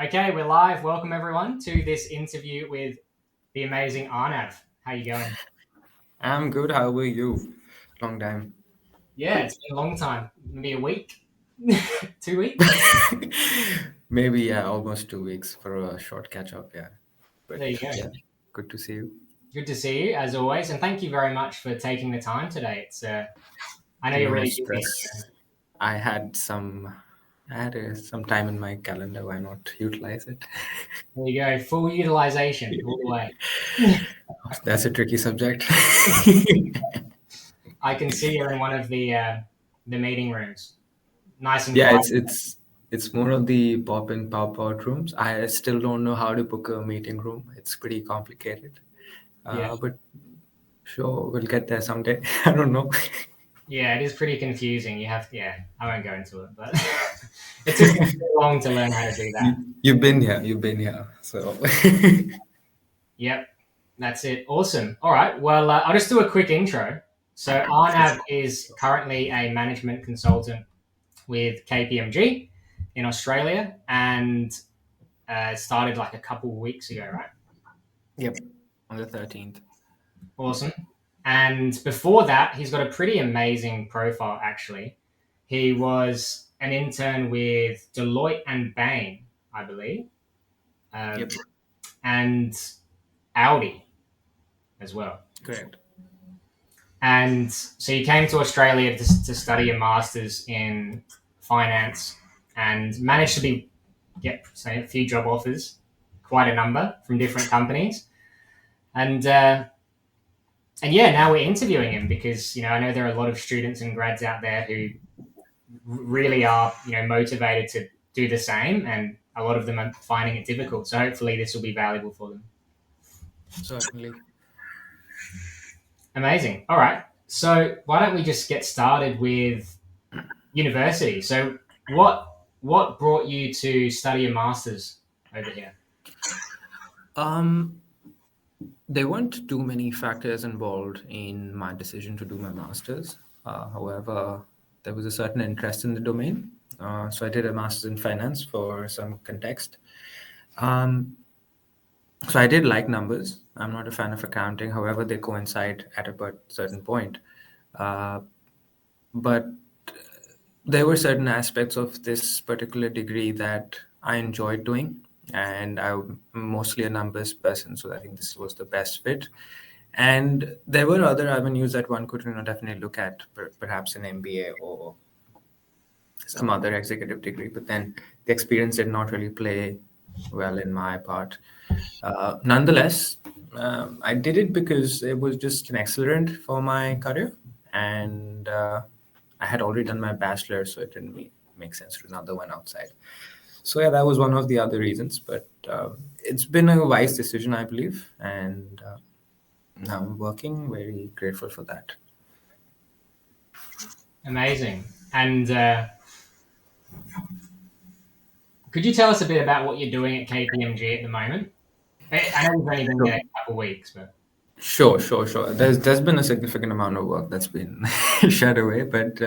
Okay, we're live. Welcome everyone to this interview with the amazing Arnav. How you going? I'm good. How are you? Long time. Yeah, it's been a long time. Maybe a week, 2 weeks. Maybe, yeah, almost 2 weeks for a short catch up. Yeah. But There you go. yeah, good to see you. Good to see you as always, and thank you very much for taking the time today. I know you're No really busy. stress. I had some, some time in my calendar. Why not utilize it? There you go. Full utilization all the way. That's a tricky subject. I can see you're in one of the meeting rooms, nice and Yeah, quiet. it's more of the pop and pop out rooms. I still don't know how to book a meeting room. It's pretty complicated. Yeah, But sure, we'll get there someday. I don't know. yeah, it is pretty confusing. Yeah, I won't go into it, but it took me so long to learn how to do that. You've been here. You've been here. So Yep, that's it. Awesome. All right. Well, I'll just do a quick intro. So, Arnav is currently a management consultant with KPMG in Australia and started like a couple of weeks ago, right? yep, on the 13th. Awesome. And before that, he's got a pretty amazing profile, actually. He was an intern with Deloitte and Bain, I believe, um, Yep, and Audi as well. correct. And so you came to Australia to study a master's in finance and managed to get say, a few job offers, quite a number from different companies. And yeah, now we're interviewing him because I know there are a lot of students and grads out there who really are motivated to do the same, and a lot of them are finding it difficult. So hopefully this will be valuable for them. Certainly. Amazing. All right. So why don't we just get started with university? So what brought you to study a master's over here? Um, there weren't too many factors involved in my decision to do my master's. However, there was a certain interest in the domain. So I did a master's in finance for some context. Um, so I did like numbers. I'm not a fan of accounting. However, they coincide at a certain point. Uh, but there were certain aspects of this particular degree that I enjoyed doing, and I'm mostly a numbers person, so I think this was the best fit. And there were other avenues that one could, definitely look at, perhaps an MBA or some other executive degree. But then the experience did not really play well in my part. Nonetheless, I did it because it was just an accelerant for my career, and I had already done my bachelor, so it didn't make sense to do another one outside. So yeah, that was one of the other reasons. But it's been a wise decision, I believe, and now I'm working. Very grateful for that. Amazing. And could you tell us a bit about what you're doing at KPMG at the moment? I know you've only been there Sure, a couple of weeks, but sure. There's been a significant amount of work that's been shed away, but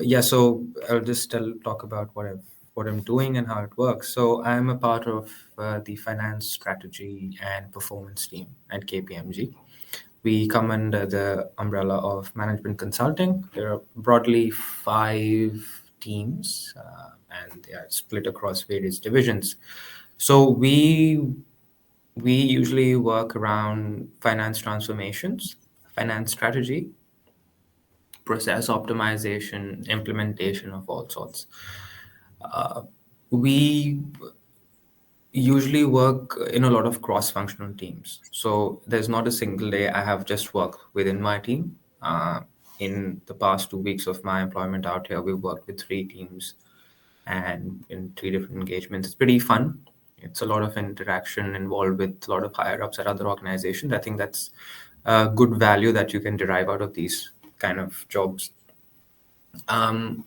yeah. So I'll just talk about what I'm doing and how it works. So I'm a part of the finance strategy and performance team at KPMG. We come under the umbrella of management consulting. There are broadly 5 teams, and they are split across various divisions. So we usually work around finance transformations, finance strategy, process optimization, implementation of all sorts. We usually work in a lot of cross-functional teams. So there's not a single day I have just worked within my team. In the past 2 weeks of my employment out here, we worked with 3 teams and in 3 different engagements. It's pretty fun. It's a lot of interaction involved with a lot of higher ups at other organizations. I think that's a good value that you can derive out of these kind of jobs. Um,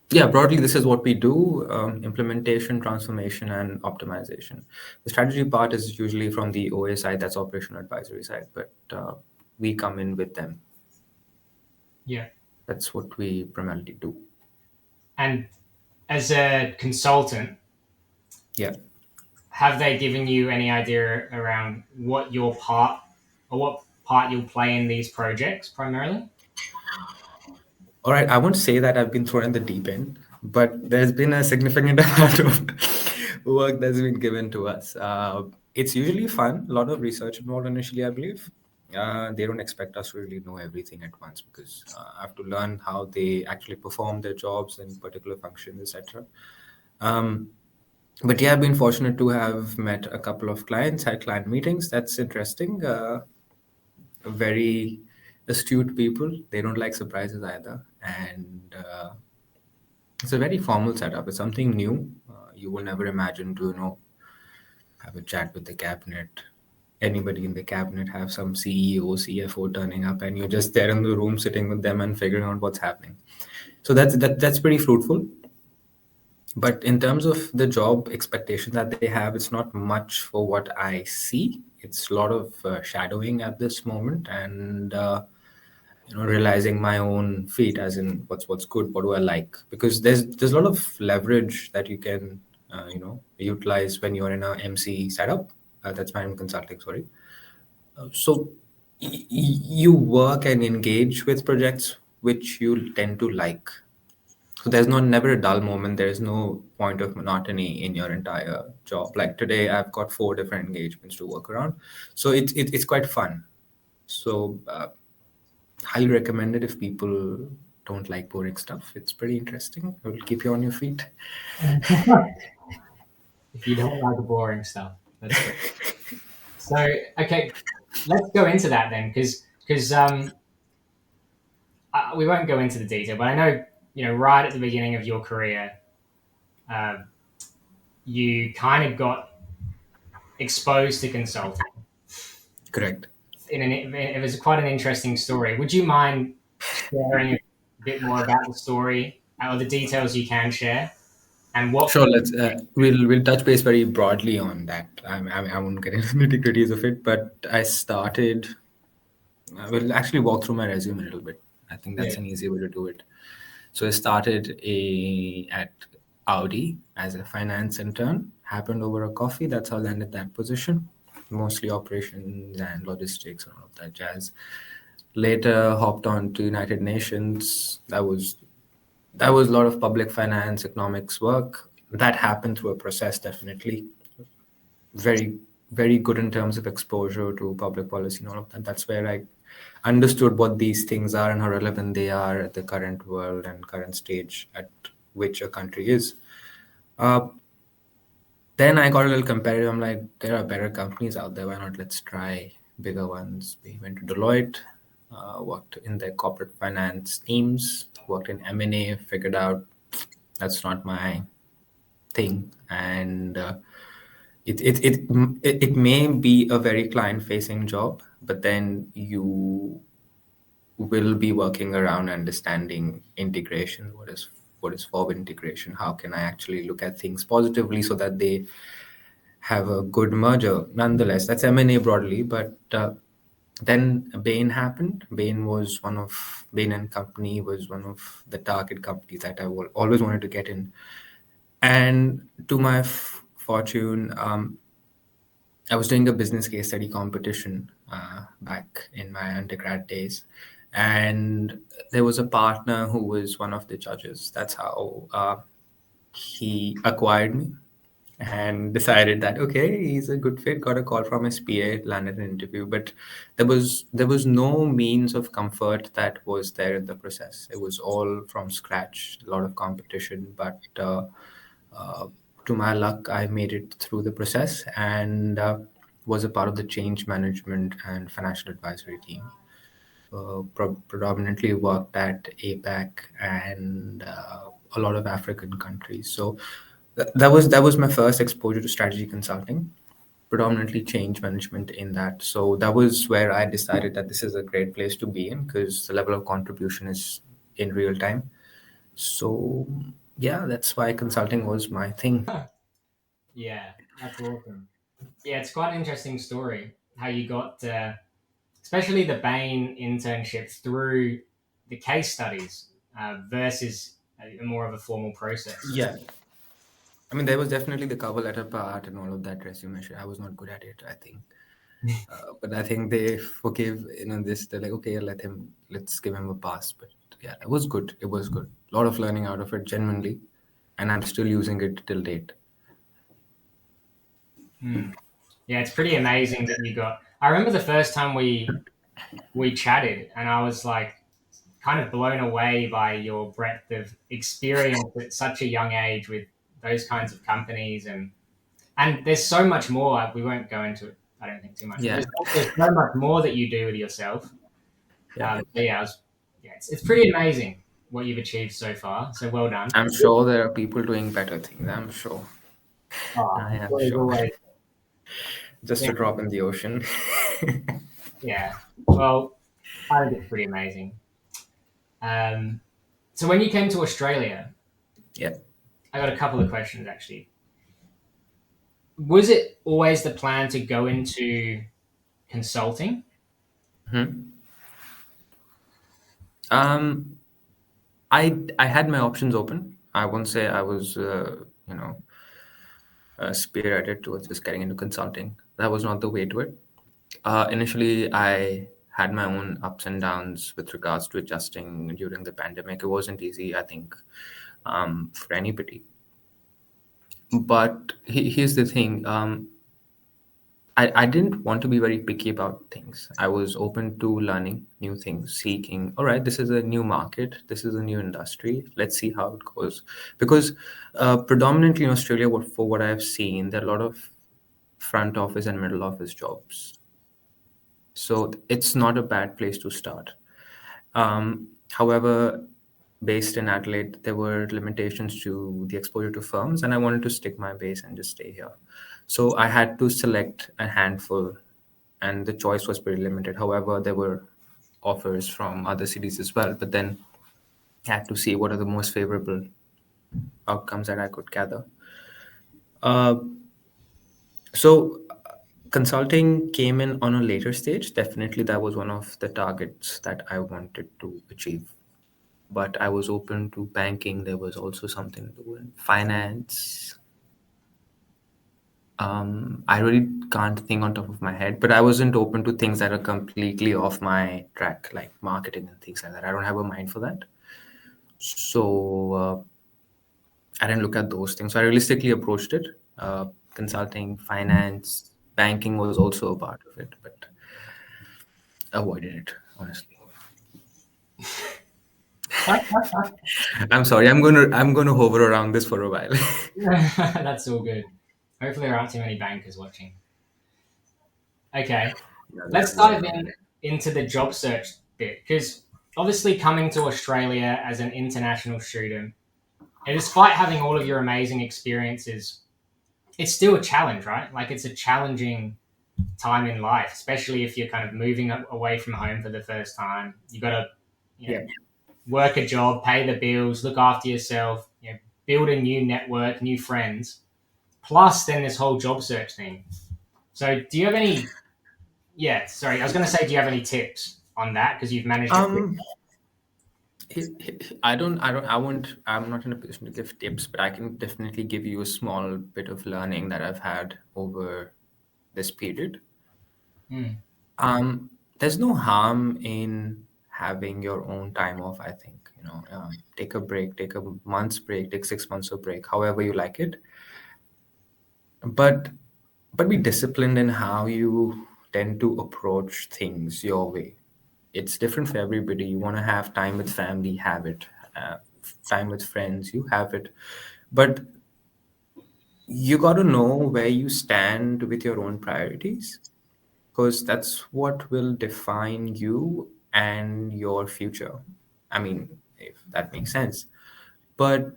yeah, broadly, this is what we do: implementation, transformation, and optimization. The strategy part is usually from the OA side, that's operational advisory side, but we come in with them. yeah. That's what we primarily do. And as a consultant, Yeah. Have they given you any idea around what your part or what part you'll play in these projects primarily? All right, I won't say that I've been thrown in the deep end, but there's been a significant amount of work that's been given to us. It's usually fun, a lot of research involved initially, I believe. They don't expect us to really know everything at once because I have to learn how they actually perform their jobs and particular functions, etc. Um, but yeah, I've been fortunate to have met a couple of clients, had client meetings. That's interesting. Very astute people. They don't like surprises either, and it's a very formal setup. It's something new. You will never imagine to have a chat with the cabinet. Anybody in the cabinet have some CEO, CFO turning up, and you're just there in the room sitting with them and figuring out what's happening. So that's pretty fruitful. But in terms of the job expectation that they have, it's not much for what I see. It's a lot of shadowing at this moment, and realizing my own feet, as in what's good, what do I like, because there's a lot of leverage that you can utilize when you're in a MC setup. That's management consulting, sorry. So you work and engage with projects which you tend to like. So there's never a dull moment. There's no point of monotony in your entire job. Like today, I've got 4 different engagements to work around, so it's quite fun. So highly recommend it if people don't like boring stuff. It's pretty interesting. It will keep you on your feet. If you don't like the boring stuff, that's great. So, okay, let's go into that then, because we won't go into the detail, but I know right at the beginning of your career, uh, you kind of got exposed to consulting. Correct. It was quite an interesting story. Would you mind sharing a bit more about the story or the details you can share and what? Sure. Let's we'll touch base very broadly on that. I won't get into nitty gritties of it, but I started. I will actually walk through my resume a little bit. I think Yeah. that's an easy way to do it. So I started at Audi as a finance intern. Happened over a coffee. That's how I landed that position. Mostly operations and logistics and all of that jazz. Later hopped on to United Nations. That was a lot of public finance, economics work. That happened through a process, definitely. Very, very good in terms of exposure to public policy and all of that. That's where I understood what these things are and how relevant they are at the current world and current stage at which a country is. Uh, then I got a little competitive. I'm like, there are better companies out there. Why not? Let's try bigger ones. We went to Deloitte, worked in their corporate finance teams, worked in M&A, figured out that's not my thing. And it may be a very client facing job, but then you will be working around understanding integration. What is forward integration? How can I actually look at things positively so that they have a good merger? Nonetheless, that's M&A broadly, but then Bain happened. Bain and Company was one of the target companies that always wanted to get in. And to my fortune, I was doing a business case study competition back in my undergrad days, and there was a partner who was one of the judges. That's how he acquired me and decided that okay, he's a good fit. Got a call from his PA, landed an interview, but there was no means of comfort that was there in the process. It was all from scratch, a lot of competition, but uh, to my luck, I made it through the process and was a part of the change management and financial advisory team. Predominantly worked at APAC and a lot of African countries. So that was my first exposure to strategy consulting, predominantly change management in that. So that was where I decided that this is a great place to be in because the level of contribution is in real time. So yeah, that's why consulting was my thing. Yeah, that's awesome. Yeah, it's quite an interesting story how you got, especially the Bain internship through the case studies versus a more of a formal process. Yeah. I mean, there was definitely the cover letter part and all of that resume shit. I was not good at it, I think. But I think they forgave, this. They're like, okay, let's give him a pass. But yeah, it was good. It was good. A lot of learning out of it, genuinely. And I'm still using it till date. Hmm. Yeah, it's pretty amazing that you got. I remember the first time we chatted, and I was like kind of blown away by your breadth of experience at such a young age with those kinds of companies, and there's so much more. We won't go into it, I don't think, too much, but Yeah. there's so much more that you do with yourself. Yeah. So yeah, it's pretty amazing what you've achieved so far. So well done. I'm sure there are people doing better things. I'm sure. Oh, I am there's sure. always, Just yeah, a drop in the ocean. yeah. Well, I think it's pretty amazing. Um, so when you came to Australia, Yeah. I got a couple of questions actually. Was it always the plan to go into consulting? Hmm. Um, I had my options open. I won't say I was, spearheaded towards just getting into consulting. That was not the way to it. Initially, I had my own ups and downs with regards to adjusting during the pandemic. It wasn't easy, I think, for anybody. But here's the thing. I didn't want to be very picky about things. I was open to learning new things, seeking, all right, this is a new market, this is a new industry. Let's see how it goes. Because predominantly in Australia, for what I've seen, there are a lot of front office and middle office jobs. So it's not a bad place to start. However, based in Adelaide, there were limitations to the exposure to firms, and I wanted to stick my base and just stay here. So I had to select a handful, and the choice was pretty limited. However, there were offers from other cities as well, but then I had to see what are the most favorable outcomes that I could gather. Uh, so consulting came in on a later stage. Definitely, that was one of the targets that I wanted to achieve. But I was open to banking. There was also something to do in finance. I really can't think on top of my head, but I wasn't open to things that are completely off my track, like marketing and things like that. I don't have a mind for that. So I didn't look at those things. So I realistically approached it. Consulting, finance, banking was also a part of it, but avoided it, honestly. I'm sorry. I'm gonna hover around this for a while. That's all good. Hopefully, there aren't too many bankers watching. Okay, Yeah, let's there's a lot dive of in them. into the job search bit because obviously coming to Australia as an international student, and despite having all of your amazing experiences, it's still a challenge, right? Like it's a challenging time in life, especially if you're kind of moving away from home for the first time. You got to, you know, Yeah. work a job, pay the bills, look after yourself, build a new network, new friends. Plus, then this whole job search thing. So, do you have any? Yeah, sorry, I was going to say, do you have any tips on that because you've managed it? Um, I'm not in a position to give tips, but I can definitely give you a small bit of learning that I've had over this period. Mm, There's no harm in having your own time off, I think. Take a break, take a month's break, take 6 months of break, however you like it. But be disciplined in how you tend to approach things your way. It's different for everybody. You want to have time with family, have it. Time with friends, you have it. But you got to know where you stand with your own priorities, because that's what will define you and your future. I mean, if that makes sense. But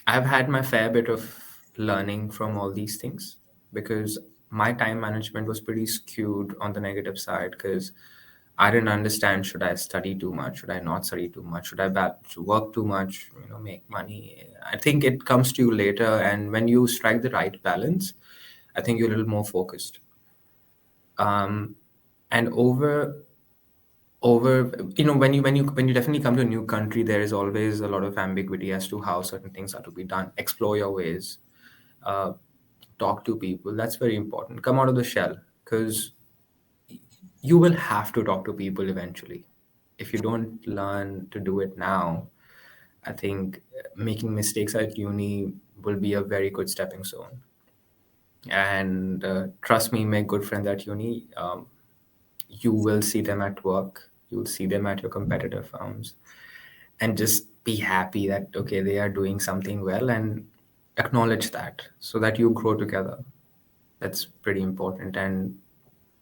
I've had my fair bit of learning from all these things, because my time management was pretty skewed on the negative side, because I didn't understand, should I study too much? Should I not study too much? Should I work too much? Make money. I think it comes to you later. And when you strike the right balance, I think you're a little more focused. And over, when you definitely come to a new country, there is always a lot of ambiguity as to how certain things are to be done. Explore your ways, uh, talk to people. That's very important. Come out of the shell, because you will have to talk to people eventually. If you don't learn to do it now, I think making mistakes at uni will be a very good stepping stone. And trust me, make good friends at uni. You will see them at work, you will see them at your competitor firms, and just be happy that, okay, they are doing something well, and acknowledge that so that you grow together. That's pretty important. And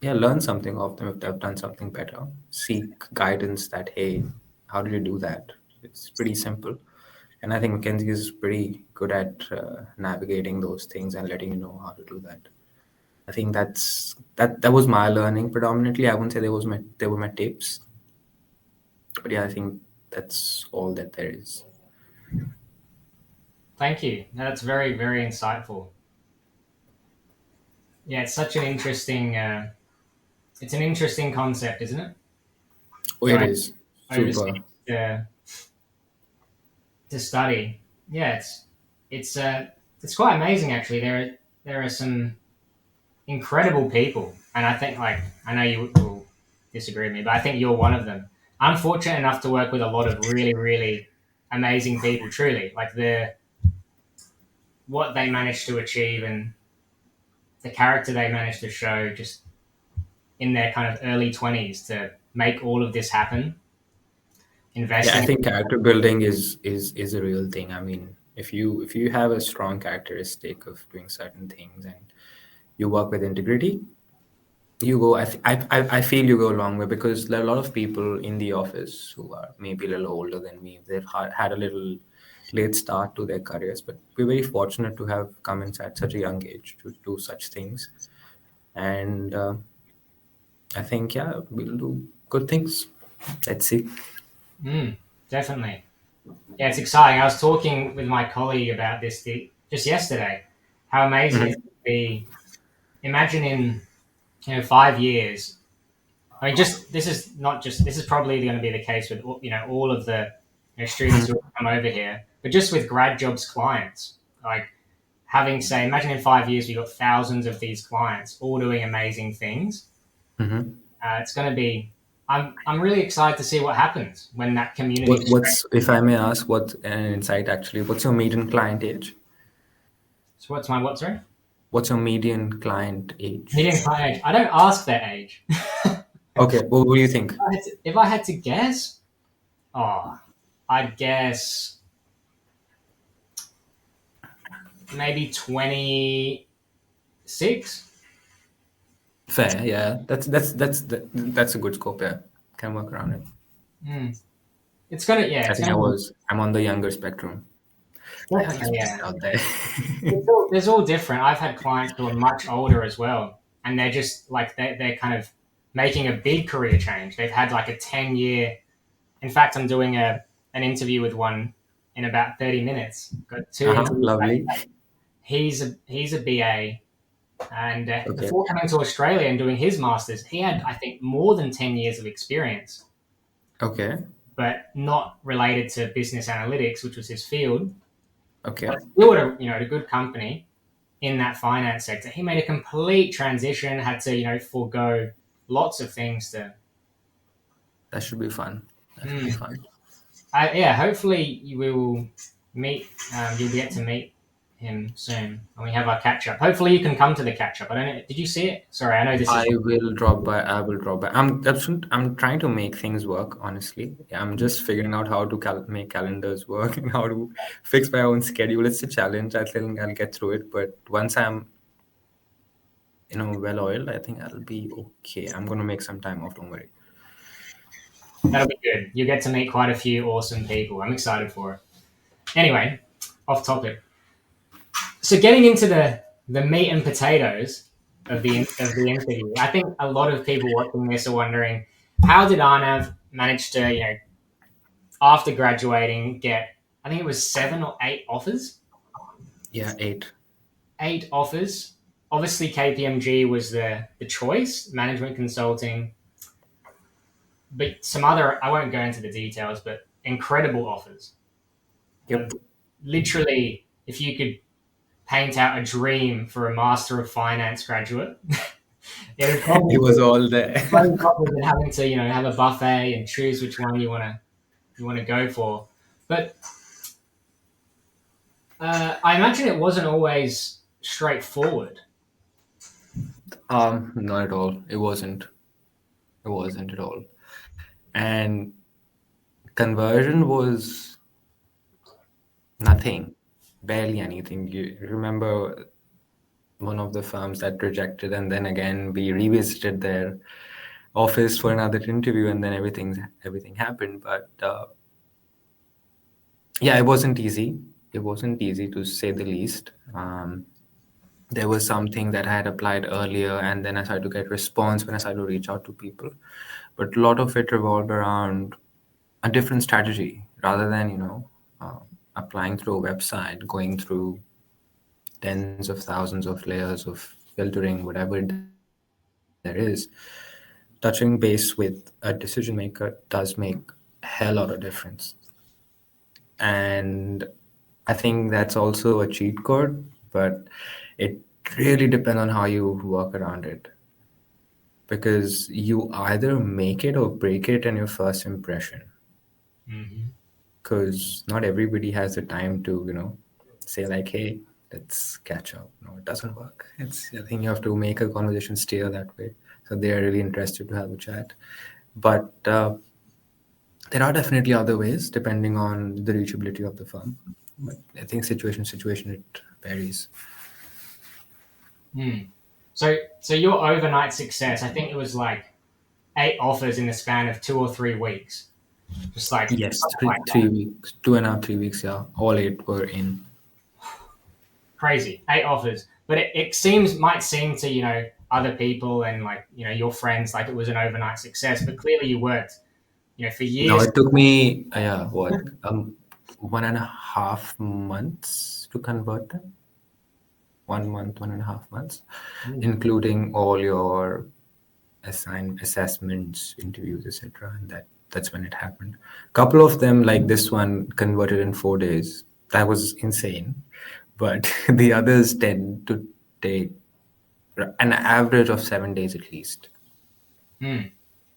yeah, learn something of them if they've done something better. Seek guidance that, hey, how did you do that? It's pretty simple. And I think Mackenzie is pretty good at navigating those things and letting you know how to do that. I think that was my learning predominantly. I wouldn't say they were my tips, but yeah, I think that's all that there is. Thank you. No, that's very, very insightful. Yeah, it's such an interesting. It's an interesting concept, isn't it? Oh, it Going is overseas super. to, to study. Yeah, it's it's quite amazing actually. There are some incredible people, and I think like I know you will disagree with me, but I think you're one of them. I'm fortunate enough to work with a lot of really, really amazing people. Truly, like the what they managed to achieve and the character they managed to show just in their kind of early 20s to make all of this happen, Yeah, I investing. think character building is a real thing. I mean, if you have a strong characteristic of doing certain things and you work with integrity, you go. I feel you go a long way, because there are a lot of people in the office who are maybe a little older than me. They've had a little late start to their careers, but we're very fortunate to have come in at such a young age to do such things. And I think, yeah, we'll do good things. Let's see. Mm, definitely. Yeah, it's exciting. I was talking with my colleague about this just yesterday. How amazing it Mhm. would be. Imagine in 5 years. I mean, just this is not just this is probably going to be the case with all of the students who come over here, but just with grad jobs clients, like having say, imagine in 5 years we got thousands of these clients all doing amazing things. Mhm. It's going to be. I'm really excited to see what happens when that community spreads. What's, if I may ask, what an insight actually? What's your median client age? So what's my what? Sorry, What's your median client age? median client age. I don't ask their age. Okay, well, what do you think? If I had to guess, oh, I'd guess maybe 26. Fair, yeah. That's a good scope. Yeah, can work around it. Mm. It's gonna, yeah, I it's think gonna be I'm on the younger spectrum. Yeah, let's definitely, put yeah. it out there. There's all different. I've had clients who are much older as well, and they're just like they're kind of making a big career change. They've had like a 10 year. In fact, I'm doing an interview with one in about 30 minutes. Got two Uh-huh, interviews back. lovely. He's a BA, and Okay, before coming to Australia and doing his masters, he had I think more than 10 years of experience, okay, but not related to business analytics, which was his field. okay. But still at a good company in that finance sector. He made a complete transition, had to forego lots of things to. That should be fun. That should be Mm. fun. Yeah, hopefully you will meet. You'll get to meet him soon when we have our catch up. Hopefully you can come to the catch up. I don't know. Did you see it? Sorry, I know this I is. will drop by. I will drop by. I'm trying to make things work, honestly. I'm just figuring out how to make calendars work and how to fix my own schedule. It's a challenge. I think I'll get through it. But once I'm, well oiled, I think I'll be okay. I'm gonna make some time off. Don't worry. That'll be good. You'll get to meet quite a few awesome people. I'm excited for it. Anyway, off topic. So getting into the meat and potatoes of the interview, I think a lot of people watching this are wondering how did Arnav manage to after graduating get I think it was 7 or 8 offers, Yeah, 8. 8 offers. Obviously, KPMG was the choice, management consulting. but some other, I won't go into the details, but incredible offers. Yep. Literally, if you could paint out a dream for a Master of Finance graduate, it would It probably was be all there. loads offers and having to, have a buffet and choose which one you want to go for. But I imagine it wasn't always straightforward. Not at all. It wasn't. It wasn't at all. And conversion was nothing, barely anything. You remember one of the firms that rejected, and then again we revisited their office for another interview, and then everything happened. But yeah, it wasn't easy. It wasn't easy to say the least. There was something that I had applied earlier, and then I started to get response when I started to reach out to people. But a lot of it revolved around a different strategy rather than applying through a website, going through tens of thousands of layers of filtering, whatever there is. Touching base with a decision maker does make a hell lot of difference. And I think that's also a cheat code, but it really depends on how you work around it. Because you either make it or break it in your first impression. Mm-hmm. Because not everybody has the time to, say like, hey, let's catch up. No, it doesn't work. I think you have to make a conversation steer that way. So they are really interested to have a chat. But there are definitely other ways depending on the reachability of the firm. But I think situation, it varies. Hmm. So your overnight success, I think it was like 8 offers in the span of 2 or 3 weeks. Just like Yes, something like that. 3 weeks, 2.5, 3 weeks, yeah. All 8 were in. Crazy. 8 offers. But it might seem to, other people and like, your friends like it was an overnight success, but clearly you worked, for No, years. it took me, yeah, what, 1.5 months to convert them. 1 month, 1.5 months, Mm. including all your assessments, interviews, etc. And that's when it happened. Couple of them, like this one, converted in 4 days. That was insane. But the others tend to take an average of 7 days at least. Mm.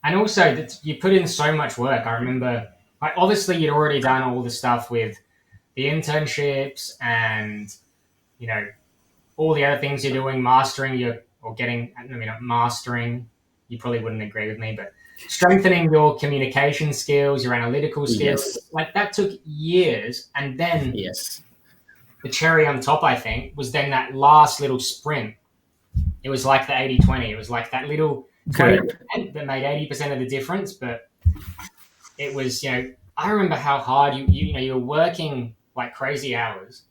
And also that you put in so much work. I remember, like, obviously you'd already done all the stuff with the internships and, you know, all the other things you're doing, mastering your, or getting, I mean, not mastering, you probably wouldn't agree with me, but strengthening your communication skills, your analytical skills, Yes. like that took years. And then Yes. the cherry on top, I think, was then that last little sprint. It was like the 80-20. It was like that little Correct. 20% that made 80% of the difference. But it was, I remember how hard you were working like crazy hours.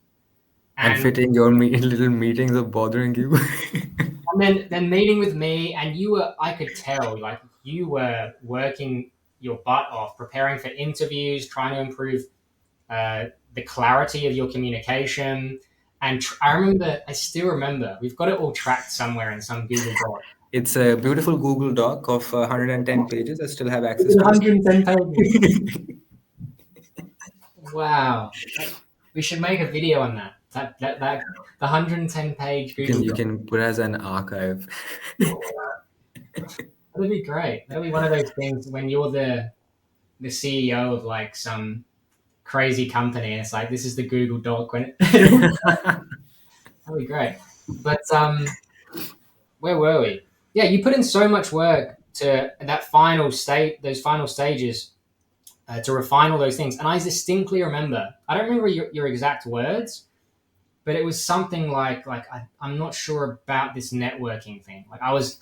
And And fitting your little meetings of bothering you. And then meeting with me, and I could tell, like, you were working your butt off, preparing for interviews, trying to improve the clarity of your communication. And I still remember, we've got it all tracked somewhere in some Google Doc. It's a beautiful Google Doc of 110 pages. I still have access to it. 110 pages. Wow. We should make a video on that. The 110 page You can Google you Doc. can put as an archive. That'd be great. That'd be one of those things when you're the CEO of like some crazy company, and it's like this is the Google Doc when that'd be great. But where were we? Yeah, you put in so much work to that final state, those final stages, to refine all those things. And I distinctly remember. I don't remember your exact words, but it was something like I'm not sure about this networking thing. Like I was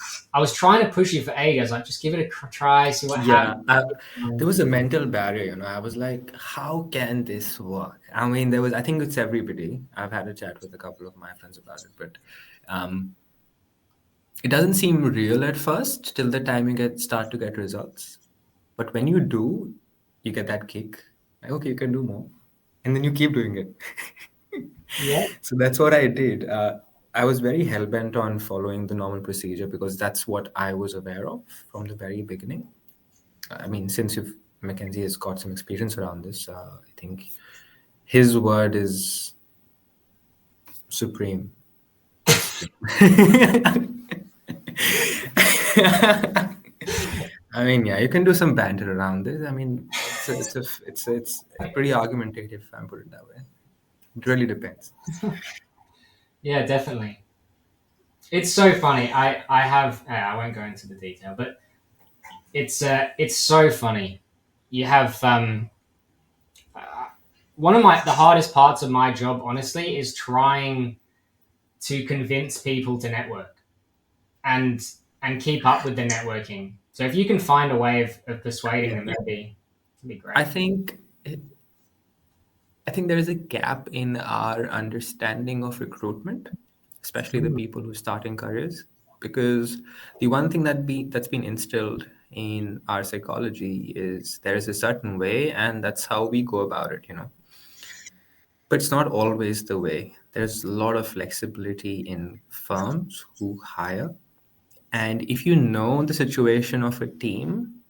trying to push you for ages. I was like, just give it a try, see what Yeah, happens. there was a mental barrier, I was like, how can this work? I mean, I think it's everybody. I've had a chat with a couple of my friends about it, but um, it doesn't seem real at first till the time you start to get results. But when you do, you get that kick. Like, okay, you can do more. And then you keep doing it. Yeah. So that's what I did. I was very hell bent on following the normal procedure because that's what I was aware of from the very beginning. I mean, since you've Mackenzie has got some experience around this, I think his word is supreme. I mean, yeah, you can do some banter around this. I mean, it's pretty argumentative, if I put it that way. It really depends. Yeah, definitely. It's so funny. I have I won't go into the detail, but it's so funny. You have uh, one of the hardest parts of my job, honestly, is trying to convince people to network and keep up with the networking. So if you can find a way of persuading Yeah. them, that'd be I great. think I think there is a gap in our understanding of recruitment, especially the Mm. people who start in careers, because the one thing that's been instilled in our psychology is there is a certain way, and that's how we go about it, you know. But it's not always the way. There's a lot of flexibility in firms who hire, and if you know the situation of a team,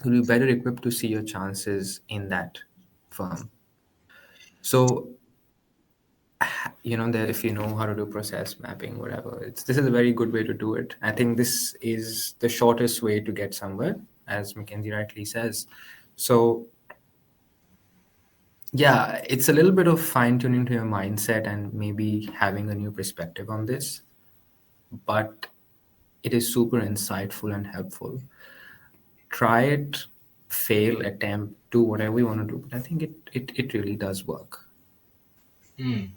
you'll be better equipped to see your chances in that firm. So that if you know how to do process mapping, whatever, this is a very good way to do it. I think this is the shortest way to get somewhere, as Mackenzie rightly says. So yeah, it's a little bit of fine tuning to your mindset and maybe having a new perspective on this, but it is super insightful and helpful. Try it, fail, attempt, do whatever you want to do, but I think it really does work. Mm.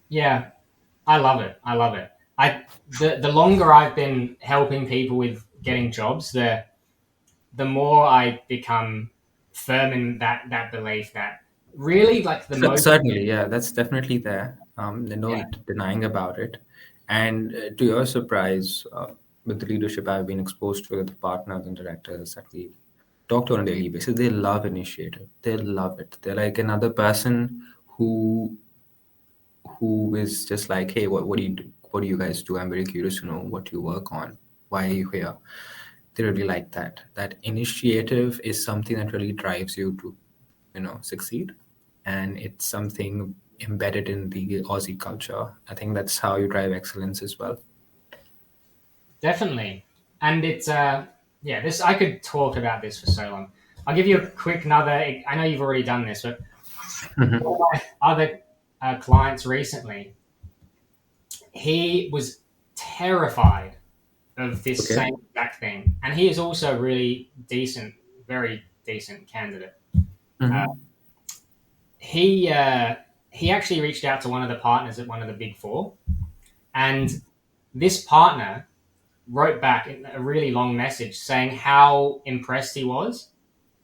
Yeah, I love it. I love it. The longer I've been helping people with getting jobs, the more I become firm in that belief that really like the most. Certainly, yeah, that's definitely there. There's no Yeah, denying about it. And to your surprise, with the leadership I've been exposed to, the partners and directors that we talk to on a daily basis, they love initiative. They love it. They're like another person who is just like, hey, what do you do? What do you guys do? I'm very curious to know what you work on. Why are you here? They really like that. That initiative is something that really drives you to, succeed. And it's something embedded in the Aussie culture. I think that's how you drive excellence as well. definitely. And it's yeah, this I could talk about this for so long. I'll give you a quick another. I know you've already done this, but Mhm. one of my other clients recently, he was terrified of this Okay. same exact thing, and he is also a really decent, very decent candidate. Uh, Hmm. he uh, he actually reached out to one of the partners at one of the big four, and this partner wrote back a really long message saying how impressed he was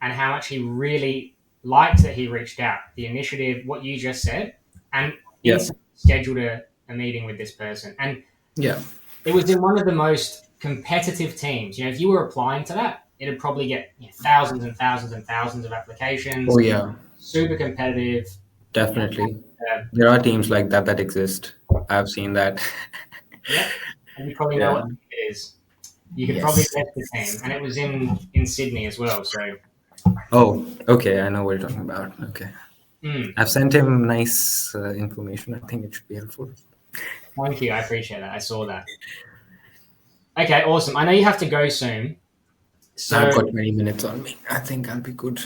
and how much he really liked that he reached out, the initiative, what you just said, and Yeah. instantly scheduled a meeting with this person. And Yeah. it was in one of the most competitive teams. You know, if you were applying to that, it'd probably get thousands and thousands and thousands of Oh, applications, yeah. super competitive. Yeah, Definitely. uh, There are teams like that that exist. I've seen that. yeah, and you probably know Yeah. what it is. You could probably Yes. guess the team, and it was in Sydney as well. So, Oh, okay. I know what you're talking about. Okay. mm, I've sent him nice information. I think it should be helpful. thank you. I appreciate that. I saw that. Okay, awesome. I know you have to go soon. I've So, got 20 minutes on me. I think I'll be good.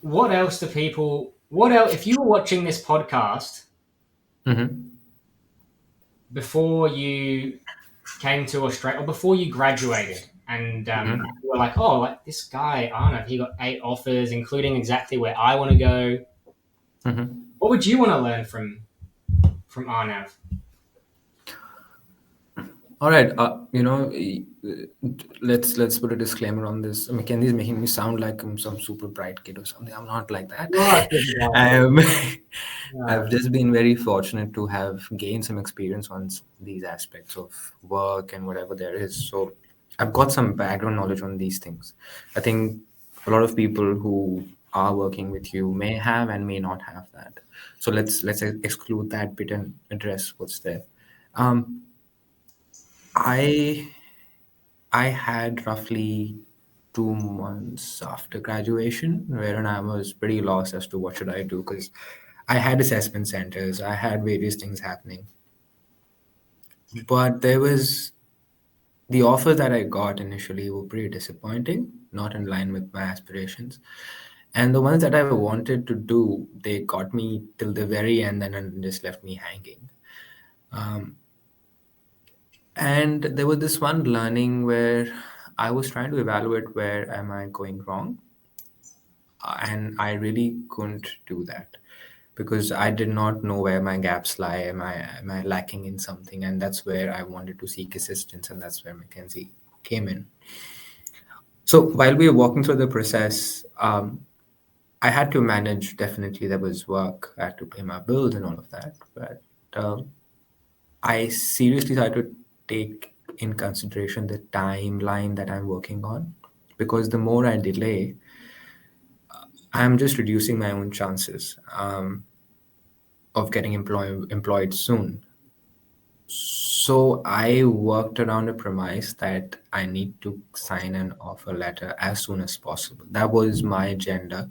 what else do people? What else? If you were watching this podcast Hmm. before you came to Australia or before you graduated, and Hmm. you were like, "Oh, like this guy Arnav, he got 8 offers, including exactly where I want to go." Hmm. What would you want to learn from Arnav? All right. Let's put a disclaimer on this. Mackenzie's making me sound like I'm some super bright kid or something. I'm not like that. You are a good guy. I'm, I've No, just been very fortunate to have gained some experience on these aspects of work and whatever there is. So I've got some background knowledge on these things. I think a lot of people who are working with you may have and may not have that. So let's exclude that bit and address what's there. Um, I I had roughly 2 months after graduation, wherein I was pretty lost as to what should I do because I had assessment centers, I had various things happening, but there was the offers that I got initially were pretty disappointing, not in line with my aspirations. And the ones that I wanted to do, they got me till the very end and then just left me hanging. Um, and there was this one learning where I was trying to evaluate where am I going wrong, and I really couldn't do that because I did not know where my gaps lie. Am I lacking in something? And that's where I wanted to seek assistance, and that's where Mackenzie came in. So while we were walking through the process, I had to manage. Definitely, there was work. I had to pay my bills and all of that. But I seriously tried to take in consideration the timeline that I'm working on, because the more I delay, I'm just reducing my own chances of getting employed soon. So I worked around a premise that I need to sign an offer letter as soon as possible. That was my agenda.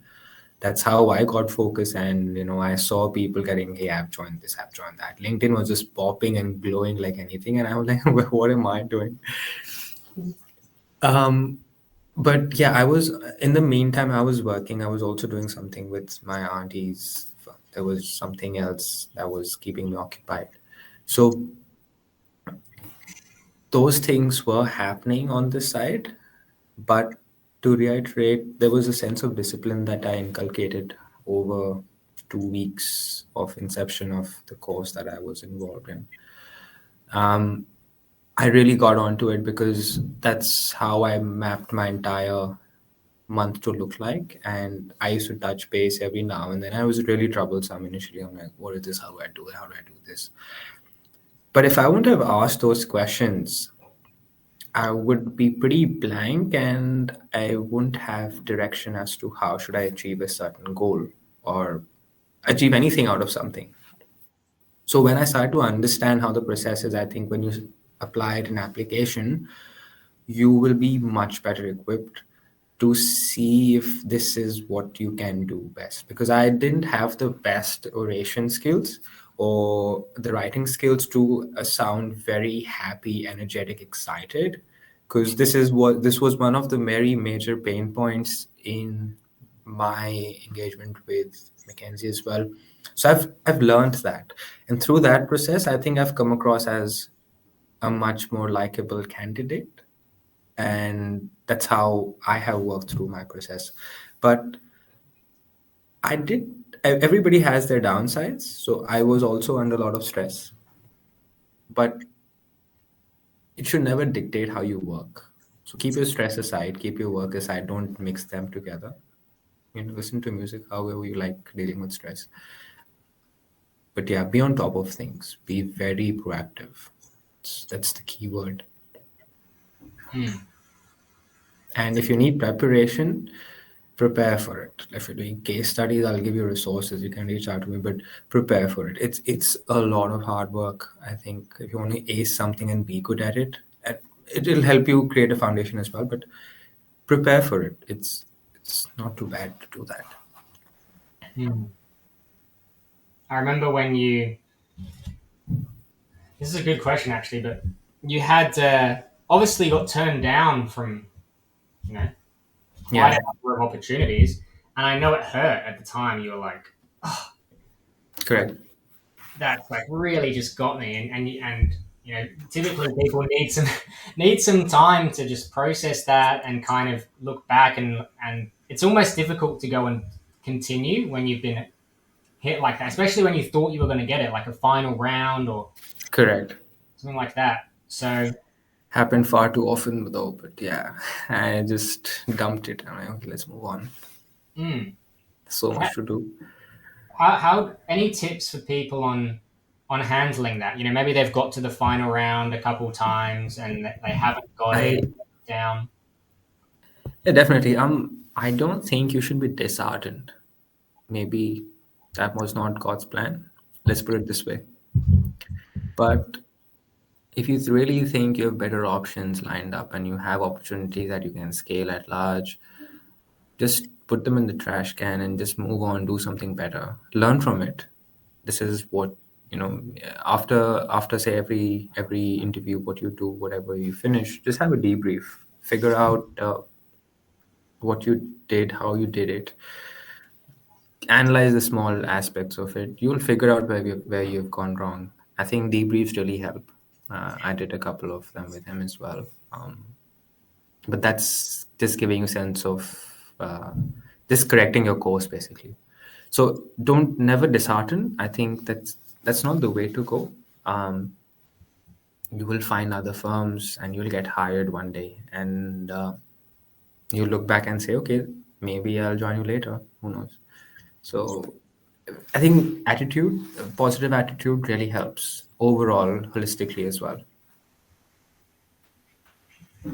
That's how I got focused. And I saw people getting, hey, I've joined this, I've joined that. LinkedIn was just popping and glowing like anything, and I was like, what am I doing? Um, but yeah, I was in the meantime, I was working. I was also doing something with my aunties. There was something else that was keeping me occupied. So those things were happening on the side. But to reiterate, there was a sense of discipline that I inculcated over 2 weeks of inception of the course that I was involved in. Um, I really got onto it because that's how I mapped my entire month to look like. And I used to touch base every now and then. I was really troublesome initially. I'm like, what is this? How do I do it? How do I do this? But if I wouldn't have asked those questions, I would be pretty blank and I wouldn't have direction as to how should I achieve a certain goal or achieve anything out of something. So when I started to understand how the process is, I think when you apply it in application, you will be much better equipped to see if this is what you can do best. Because I didn't have the best oration skills or the writing skills to sound very happy, energetic, excited. Because this was one of the very major pain points in my engagement with Mackenzie as well. So I've learned that, and through that process, I think I've come across as a much more likable candidate, and that's how I have worked through my process. But I did. Everybody has their downsides, so I was also under a lot of stress. But it should never dictate how you work. So keep your stress aside, keep your work aside. Don't mix them together. Listen to music however you like dealing with stress. But yeah, be on top of things. Be very proactive. That's the key word. Hmm. And if you need preparation, prepare for it. If you're doing case studies, I'll give you resources. You can reach out to me, but prepare for it. It's a lot of hard work. I think if you want to ace something and be good at it, it'll help you create a foundation as well. But prepare for it. It's not too bad to do that. Hmm. I remember when you. This is a good question, actually, but you had obviously got turned down from you know quite Yeah, a number of opportunities, and I know it hurt at the time. You were like, oh, like correct. that's like really just got me, and typically people need some need some time to just process that and kind of look back, and it's almost difficult to go and continue when you've been hit like that, especially when you thought you were going to get it, like a final round or Correct. something like that. So, Happened far too often though, but yeah, I just dumped it. I'm like, okay, let's move on. mm, So much to do. how any tips for people on handling that? Maybe they've got to the final round a couple times and they haven't got it I down. Yeah, definitely. I don't think you should be disheartened. Maybe that was not God's plan. Let's put it this way. But If you really think you have better options lined up and you have opportunities that you can scale at large, just put them in the trash can and just move on, do something better, learn from it. This is what, after say every interview, what you do, whatever you finish, just have a debrief, figure out what you did, how you did it, analyze the small aspects of it. You'll figure out where you've gone wrong. I think debriefs really help. I did a couple of them with him as well. But that's just giving you a sense of just correcting your course basically. So don't never dishearten. I think that's not the way to go. You will find other firms and you'll get hired one day, and you look back and say, okay, maybe I'll join you later. Who knows? So I think attitude, positive attitude really helps overall, holistically as well.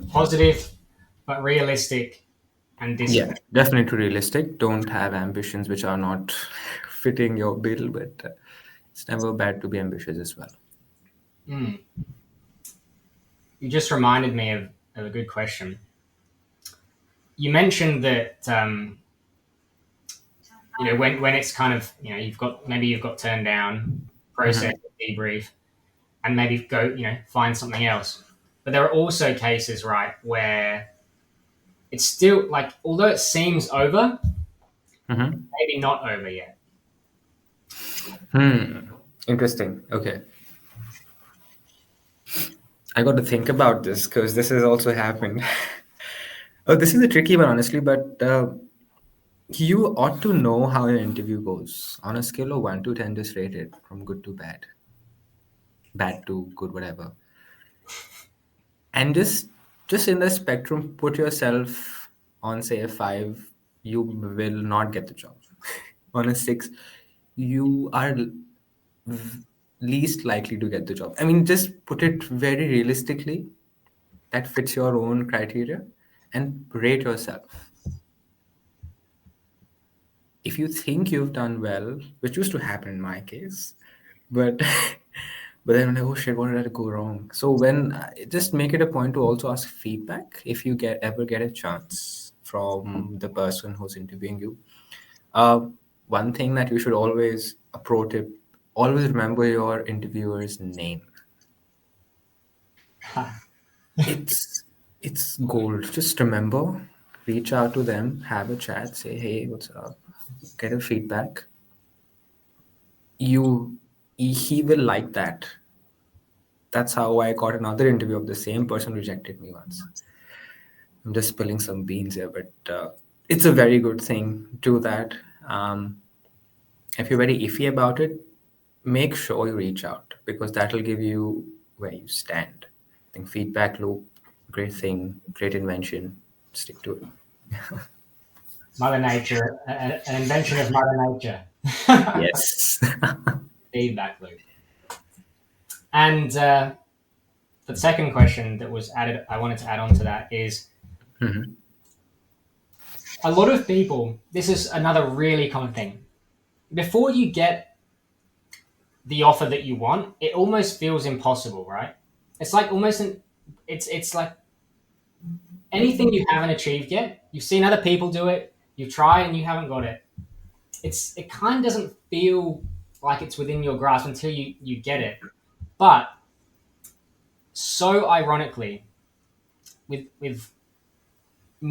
Positive, but realistic and Yeah, disciplined. definitely realistic. Don't have ambitions which are not fitting your bill, but it's never bad to be ambitious as well. Mm. You just reminded me of a good question. You mentioned that when it's kind of you've got turned down, process, Mhm. debrief, and maybe go find something else. But there are also cases, right, where it's still like although it seems over, Mhm. maybe not over yet. Hmm. Interesting. Okay. I got to think about this because this has also happened. Oh, this is a tricky one, honestly, but you ought to know how your interview goes on a scale of 1 to 10, just rate it from good to bad, bad to good, whatever. And just in the spectrum, put yourself on, say, a 5, you will not get the job. On a 6, you are least likely to get the job. I mean, just put it very realistically that fits your own criteria and rate yourself. If you think you've done well, which used to happen in my case, but but then I'm like, oh shit, what did I go wrong? So when just make it a point to also ask feedback if you get ever get a chance from the person who's interviewing you. Uh, One thing that you should always, a pro tip, always remember your interviewer's name. It's it's gold. Just remember, reach out to them, have a chat, say, hey, what's up? Get a feedback. You he will like that. That's how I got another interview of the same person rejected me once. I'm just spilling some beans here, but it's a very good thing. Do that. Um, if you're very iffy about it, make sure you reach out because that'll give you where you stand. I think feedback loop, great thing, great invention. Stick to it. Mother Nature, an invention of Mother Nature. Yes. Feedback loop. And the second question that was added, I wanted to add on to that is Mhm. a lot of people. This is another really common thing. Before you get the offer that you want, it almost feels impossible, right? It's like almost it's like anything you haven't achieved yet. You've seen other people do it. You try and you haven't got it. It kind of doesn't feel like it's within your grasp until you get it. But so ironically, with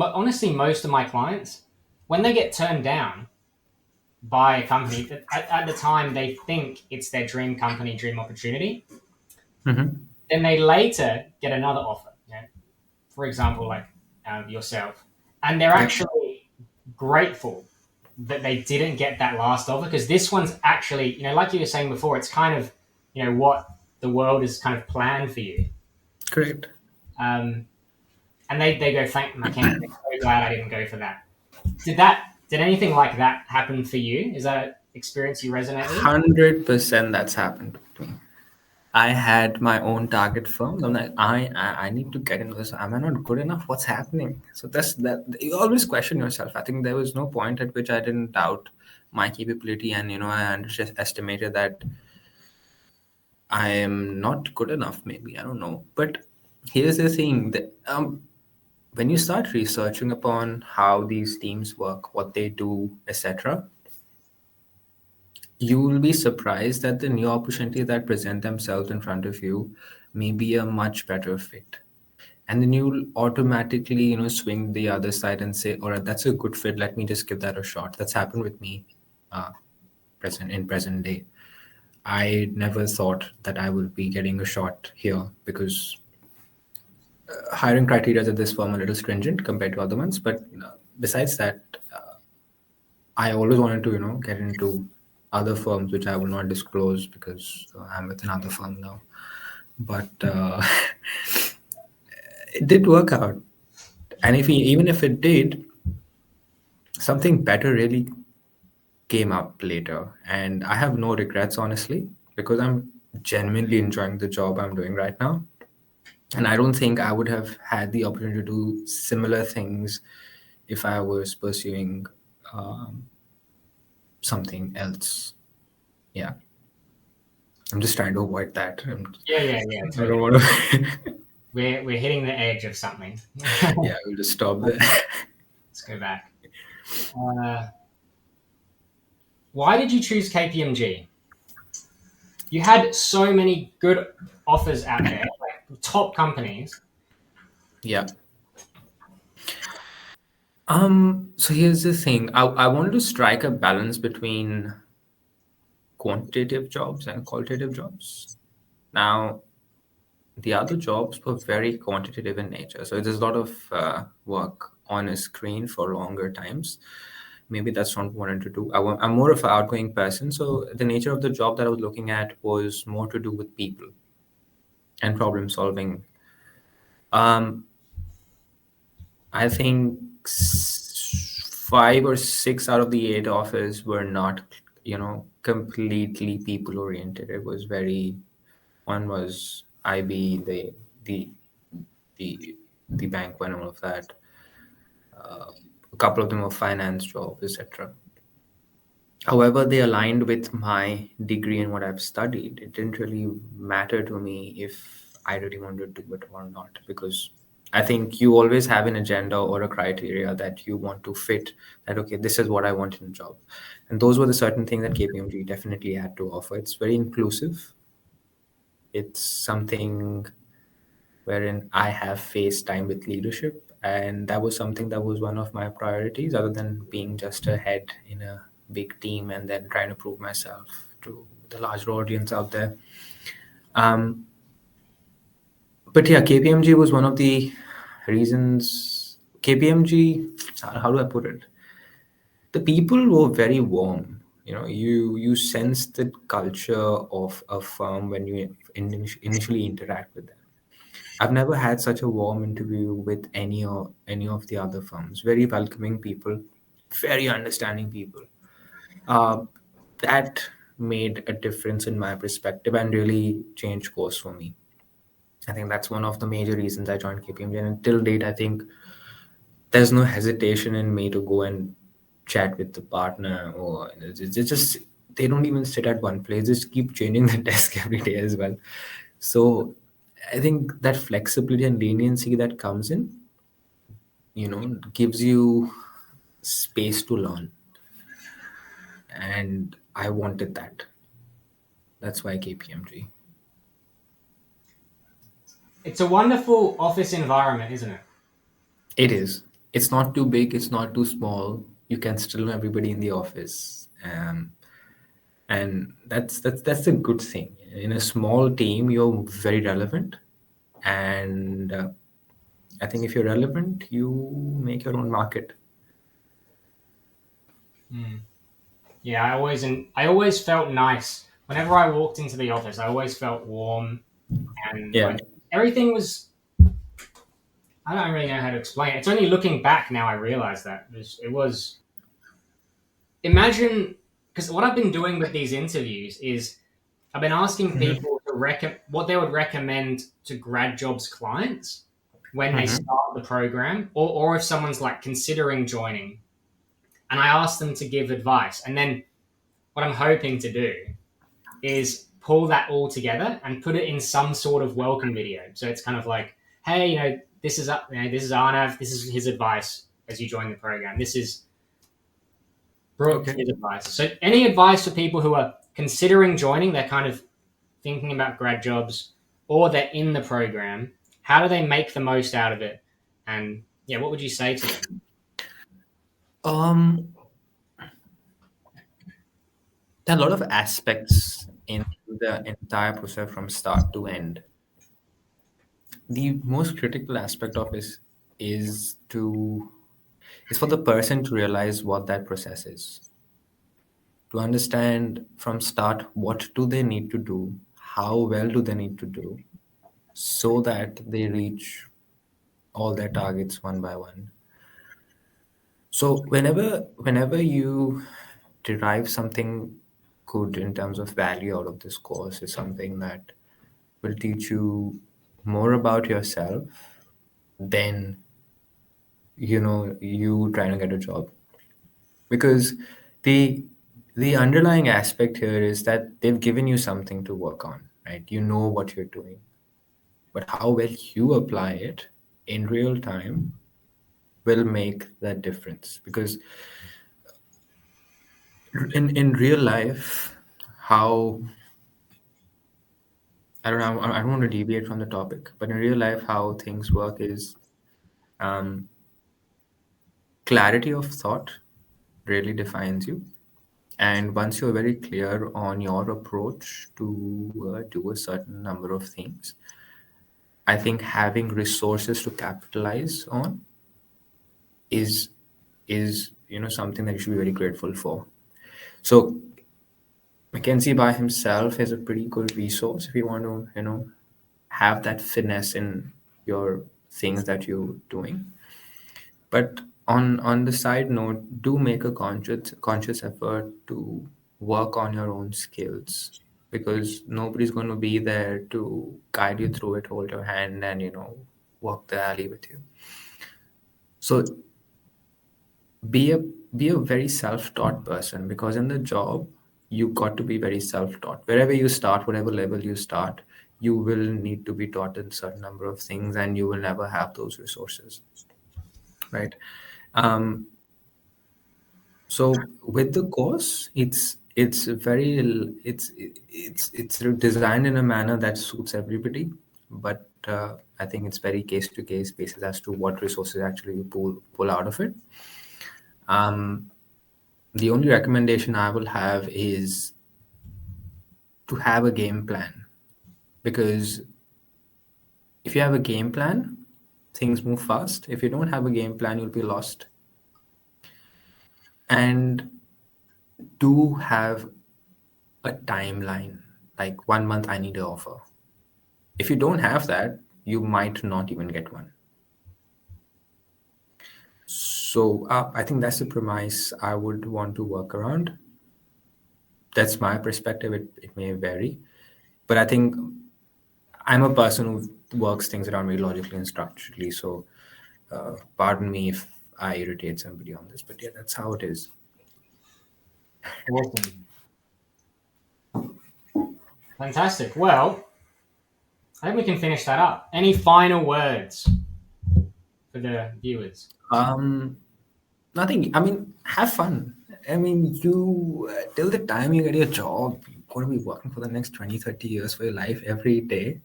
honestly most of my clients, when they get turned down by a company that at the time they think it's their dream company, dream opportunity, Mhm. then they later get another offer. For example, like yourself, and they're Yep. actually grateful that they didn't get that last offer because this one's actually, like you were saying before, it's kind of, what the world is kind of planned for you. Correct. Um, and they go, thank mechanic, I'm so glad I didn't go for that. Did anything like that happen for you? Is that an experience you resonate with? 100% that's happened to me. I had my own target firm. I'm like, I need to get into this. Am I not good enough? What's happening? So that's that. You always question yourself. I think there was no point at which I didn't doubt my capability, and I underestimated that I am not good enough, maybe. I don't know. But here's the thing that when you start researching upon how these teams work, what they do, etc., you will be surprised that the new opportunities that present themselves in front of you may be a much better fit. And then you'll automatically, swing the other side and say, all right, that's a good fit. Let me just give that a shot. That's happened with me uh, present day. I never thought that I would be getting a shot here because hiring criteria at this firm are a little stringent compared to other ones. But besides that, I always wanted to, get into other firms, which I will not disclose because I'm with another firm now. But it did work out. And even if it did, something better really came up later. And I have no regrets, honestly, because I'm genuinely enjoying the job I'm doing right now. And I don't think I would have had the opportunity to do similar things if I was pursuing um, something else. Yeah. I'm just trying to avoid that. Yeah, I don't totally. want to. We're hitting the edge of something. Yeah, we'll just stop there. Let's go back. Uh, why did you choose KPMG? You had so many good offers out there, like top companies. Yeah. So here's the thing. I wanted to strike a balance between quantitative jobs and qualitative jobs. Now, the other jobs were very quantitative in nature. So there's a lot of work on a screen for longer times. Maybe that's not what I wanted to do. I'm more of an outgoing person. So the nature of the job that I was looking at was more to do with people and problem solving. Um, I think 5 or 6 out of the 8 offers were not, completely people oriented. It was very. One was IB, the the the bank one, all of that. A couple of them were finance jobs, etc. However, they aligned with my degree and what I've studied. It didn't really matter to me if I really wanted to do it or not, because I think you always have an agenda or a criteria that you want to fit, that, okay, this is what I want in a job. And those were the certain things that KPMG definitely had to offer. It's very inclusive. It's something wherein I have faced time with leadership. And that was something that was one of my priorities, other than being just a head in a big team and then trying to prove myself to the larger audience out there. Um, but yeah, KPMG was one of the reasons. KPMG, how do I put it? The people were very warm. You sense the culture of a firm when you initially interact with them. I've never had such a warm interview with any of the other firms. Very welcoming people, very understanding people. Uh, that made a difference in my perspective and really changed course for me. I think that's one of the major reasons I joined KPMG. And until date, I think there's no hesitation in me to go and chat with the partner, or it's just they don't even sit at one place, just keep changing the desk every day as well. So I think that flexibility and leniency that comes in, gives you space to learn. And I wanted that. That's why KPMG. It's a wonderful office environment, isn't it? It is. It's not too big, it's not too small. You can still know everybody in the office. And that's a good thing. In a small team, you're very relevant. And I think if you're relevant, you make your own market. Mm. Yeah, I always felt nice whenever I walked into the office. I always felt warm and Yeah. like everything was. I don't really know how to explain it. It's only looking back now I realize that it was. Imagine, because what I've been doing with these interviews is I've been asking Hmm. people to what they would recommend to grad jobs clients when they Hmm. start the program, or if someone's like considering joining, and I ask them to give advice. And then what I'm hoping to do is pull that all together and put it in some sort of welcome video. So it's kind of like, hey, this is this is Arnav. This is his advice as you join the program. This is Brooke, Okay. his advice. So any advice for people who are considering joining? They're kind of thinking about grad jobs, or they're in the program. How do they make the most out of it? And yeah, what would you say to them? Um, there are a lot of aspects in the entire process from start to end. The most critical aspect of this is to is for the person to realize what that process is, to understand from start what do they need to do, how well do they need to do, so that they reach all their targets one by one. So whenever you derive something good in terms of value out of this course is something that will teach you more about yourself than you trying to get a job, because the the underlying aspect here is that they've given you something to work on, right? You know what you're doing, but how well you apply it in real time will make that difference. Because in real life, how I don't know, I don't want to deviate from the topic, but in real life, how things work is um, clarity of thought really defines you. And once you're very clear on your approach to do a certain number of things, I think having resources to capitalize on is something that you should be very grateful for. So Mackenzie by himself is a pretty good resource if you want to have that finesse in your things that you're doing. But on the side note, do make a conscious effort to work on your own skills, because nobody's going to be there to guide you through it, hold your hand, and walk the alley with you. So be a be a very self-taught person, because in the job you got to be very self-taught. Wherever you start, whatever level you start, you will need to be taught a certain number of things, and you will never have those resources, right? um, So with the course, it's designed in a manner that suits everybody, but I think it's very case to case basis as to what resources actually you pull out of it. Um, the only recommendation I will have is to have a game plan, because if you have a game plan, things move fast. If you don't have a game plan, you'll be lost. And do have a timeline, like 1 month I need an offer. If you don't have that, you might not even get one. So I think that's the premise I would want to work around. That's my perspective. It may vary, but I think I'm a person who works things around very logically and structurally. So pardon me if I irritate somebody on this, but yeah, that's how it is. Awesome. Fantastic. Well, I think we can finish that up. Any final words for the viewers? Um, Nothing. I mean, have fun. I mean, you till the time you get your job, you're going to be working for the next 20, 30 years for your life every day.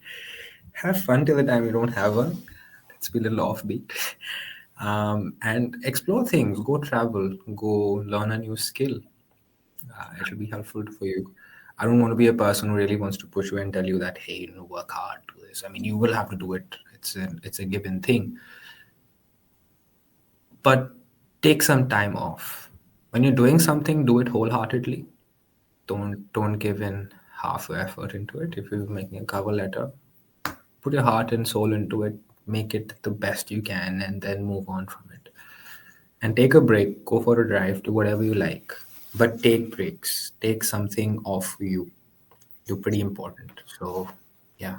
Have fun till the time you don't have one. Let's be a little offbeat. And explore things. Go travel. Go learn a new skill. It'll be helpful for you. I don't want to be a person who really wants to push you and tell you that, hey, work hard, do this. I mean, you will have to do it. It's a given thing, but take some time off. When you're doing something, do it wholeheartedly. Don't give in half effort into it. If you're making a cover letter, put your heart and soul into it, make it the best you can, and then move on from it. And take a break, go for a drive, do whatever you like. But take breaks. Take something off you. You're pretty important. So yeah.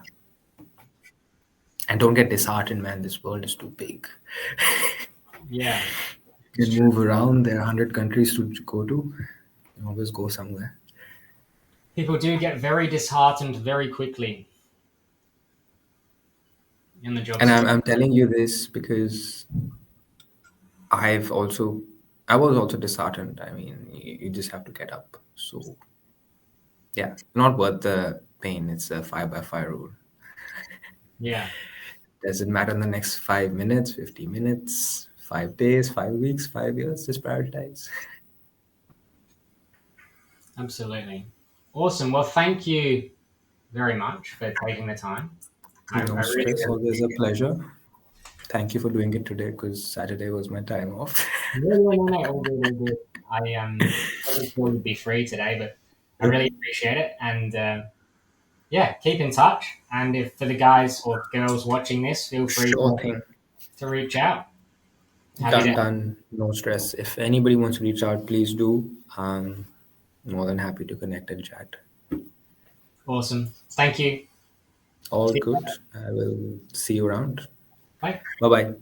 And don't get disheartened, man. This world is too big. Yeah, You it's can true. move around. There are 100 countries to go to. You always go somewhere. people do get very disheartened very quickly in the job And search. I'm telling you this because I've also, I was also disheartened. I mean, you just have to get up. So, yeah, not worth the pain. It's a 5 by 5 rule. Yeah, Doesn't matter in the next 5 minutes, 50 minutes, 5 days, 5 weeks, 5 years, just prioritize. absolutely. Awesome. Well, thank you very much for taking the time. I No really, stress, really always a appreciate it. pleasure. Thank you for doing it today because Saturday was my time off. No, no, no, no, all good, all good. I wasn't sure you'd be free today, but I really appreciate it. And yeah, keep in touch. And if for the guys or girls watching this, feel free Sure thing. to reach out. Happy Done, to. done. No stress. If anybody wants to reach out, please do. I'm more than happy to connect and chat. Awesome. Thank you. All Cheers. good. I will see you around. Bye. Bye bye.